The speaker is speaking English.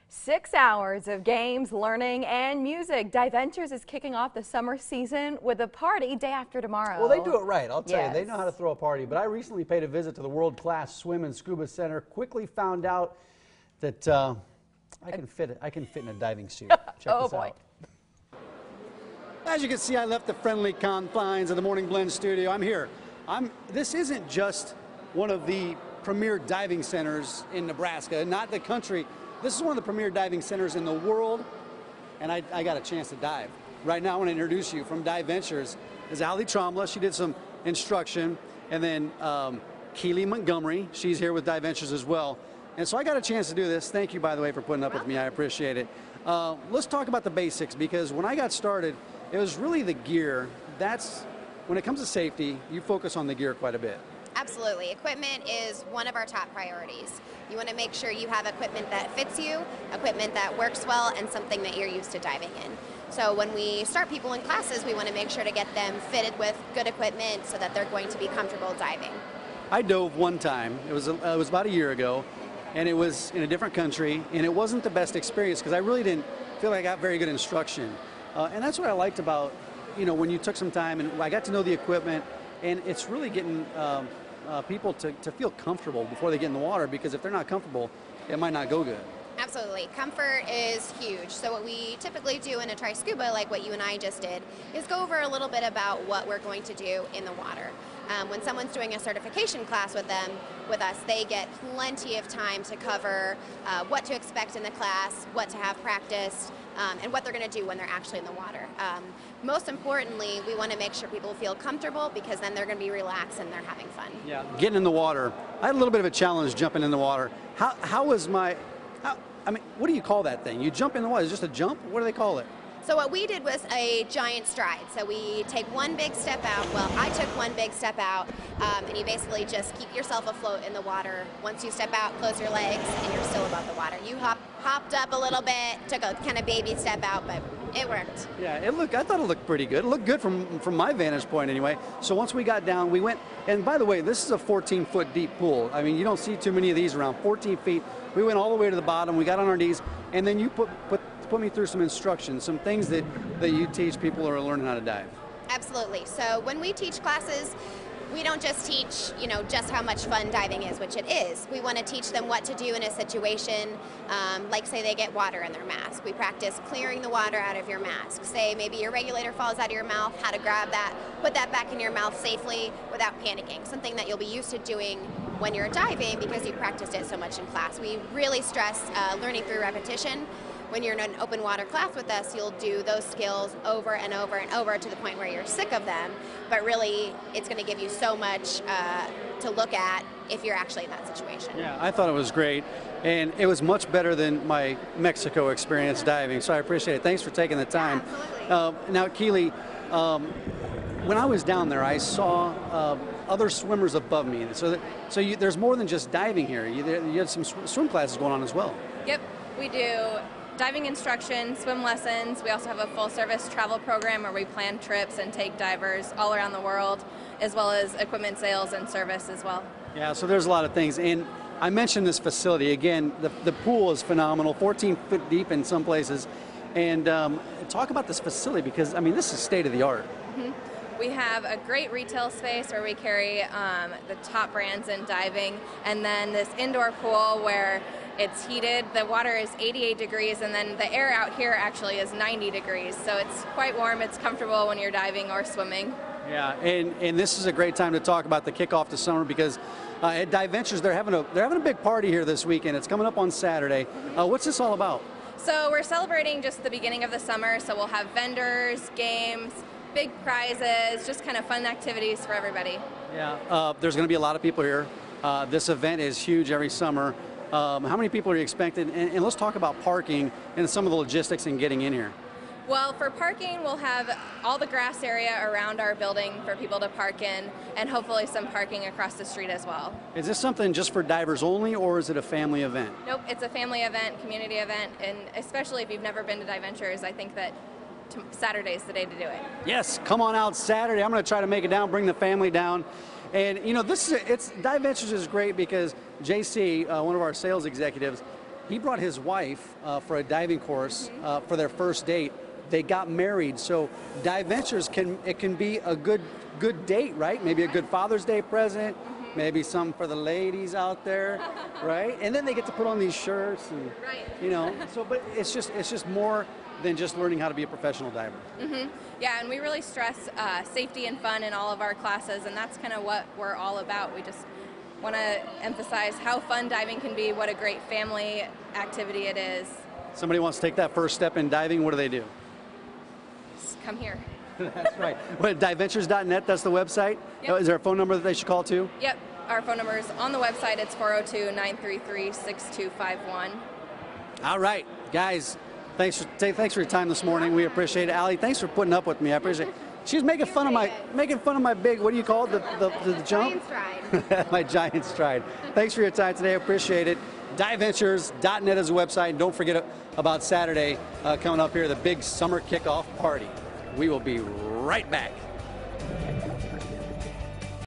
6 hours of games, learning, and music. Diventures is kicking off the summer season with a party day after tomorrow. Well, they do it right. I'll tell you, Yes. they know how to throw a party. But I recently paid a visit to the world-class swim and scuba center. Quickly found out that I can fit in a diving suit. Check Oh this boy. out. As you can see, I left the friendly confines of the Morning Blend studio. I'm here. This isn't just one of the premier diving centers in Nebraska, not the country. This is one of the premier diving centers in the world, and I got a chance to dive. Right now, I want to introduce you from Diventures is Ali Tromla. She did some instruction, and then Keely Montgomery. She's here with Diventures as well. And so I got a chance to do this. Thank you, by the way, for putting up with me. I appreciate it. Let's talk about the basics, because when I got started, it was really the gear. When it comes to safety, you focus on the gear quite a bit. Absolutely. Equipment is one of our top priorities. You want to make sure you have equipment that fits you, equipment that works well, and something that you're used to diving in. So when we start people in classes, we want to make sure to get them fitted with good equipment so that they're going to be comfortable diving. I dove one time. It was about a year ago, and it was in a different country, and it wasn't the best experience because I really didn't feel like I got very good instruction. And that's what I liked about, when you took some time and I got to know the equipment, and it's really getting people to feel comfortable before they get in the water, because if they're not comfortable, it might not go good. Absolutely. Comfort is huge. So what we typically do in a Try Scuba, like what you and I just did, is go over a little bit about what we're going to do in the water. When someone's doing a certification class with us, they get plenty of time to cover what to expect in the class, what to have practiced, and what they're going to do when they're actually in the water. Most importantly, we want to make sure people feel comfortable, because then they're going to be relaxed and they're having fun. Yeah, getting in the water. I had a little bit of a challenge jumping in the water. What do you call that thing? You jump in the water, is it just a jump? What do they call it? So what we did was a giant stride. So we take one big step out. Well, I took one big step out, and you basically just keep yourself afloat in the water. Once you step out, close your legs, and you're still above the water. You hopped up a little bit, took a kind of baby step out, but it worked. Yeah, I thought it looked pretty good. It looked good from my vantage point anyway. So once we got down, we went, and by the way, this is a 14-foot deep pool. I mean, you don't see too many of these around, 14 feet. We went all the way to the bottom, we got on our knees, and then you put me through some instructions, some things that you teach people who are learning how to dive. Absolutely. So when we teach classes, we don't just teach, just how much fun diving is, which it is. We want to teach them what to do in a situation, like say they get water in their mask. We practice clearing the water out of your mask. Say maybe your regulator falls out of your mouth, how to grab that, put that back in your mouth safely without panicking. Something that you'll be used to doing when you're diving because you practiced it so much in class. We really stress learning through repetition. When you're in an open water class with us, you'll do those skills over and over and over to the point where you're sick of them, but really it's going to give you so much to look at if you're actually in that situation. Yeah, I thought it was great, and it was much better than my Mexico experience diving, so I appreciate it. Thanks for taking the time. Absolutely. Now, Keely, when I was down there, I saw other swimmers above me, so there's more than just diving here. You had some swim classes going on as well. Yep, we do diving instruction, swim lessons. We also have a full-service travel program where we plan trips and take divers all around the world, as well as equipment sales and service as well. Yeah, so there's a lot of things. And I mentioned this facility. Again, the pool is phenomenal, 14 feet deep in some places. And talk about this facility, because, I mean, this is state-of-the-art. Mm-hmm. We have a great retail space where we carry the top brands in diving, and then this indoor pool where it's heated. The water is 88 degrees, and then the air out here actually is 90 degrees. So it's quite warm. It's comfortable when you're diving or swimming. Yeah, and this is a great time to talk about the kickoff to summer, because at Diventures they're having a big party here this weekend. It's coming up on Saturday. What's this all about? So we're celebrating just the beginning of the summer. So we'll have vendors, games, big prizes, just kind of fun activities for everybody. Yeah, there's going to be a lot of people here. This event is huge every summer. How many people are you expecting? And let's talk about parking and some of the logistics in getting in here. Well, for parking, we'll have all the grass area around our building for people to park in, and hopefully some parking across the street as well. Is this something just for divers only, or is it a family event? Nope, it's a family event, community event, and especially if you've never been to Diventures, I think that Saturday's the day to do it. Yes, come on out Saturday. I'm going to try to make it down, bring the family down. And Diventures is great because JC, one of our sales executives, He brought his wife for a diving course for their first date. They got married, so Diventures can be a good date, right? Maybe a good Father's Day present, maybe some for the ladies out there, right? And then they get to put on these shirts, and you know. So, but it's just more than just learning how to be a professional diver. Yeah, and we really stress safety and fun in all of our classes, and that's kind of what we're all about. We just want to emphasize how fun diving can be, what a great family activity it is. Somebody wants to take that first step in diving, what do they do? Just come here. That's right. What, Diventures.net, that's the website? Yep. Is there a phone number that they should call too? Yep, our phone number is on the website. It's 402-933-6251. All right, guys, thanks for your time this morning. We appreciate it. Allie, thanks for putting up with me. I appreciate it. She's making fun of my big, what do you call it, the jump? Giant stride. My giant stride. Thanks for your time today. I appreciate it. Diventures.net is the website. And don't forget about Saturday coming up here, the big summer kickoff party. We will be right back.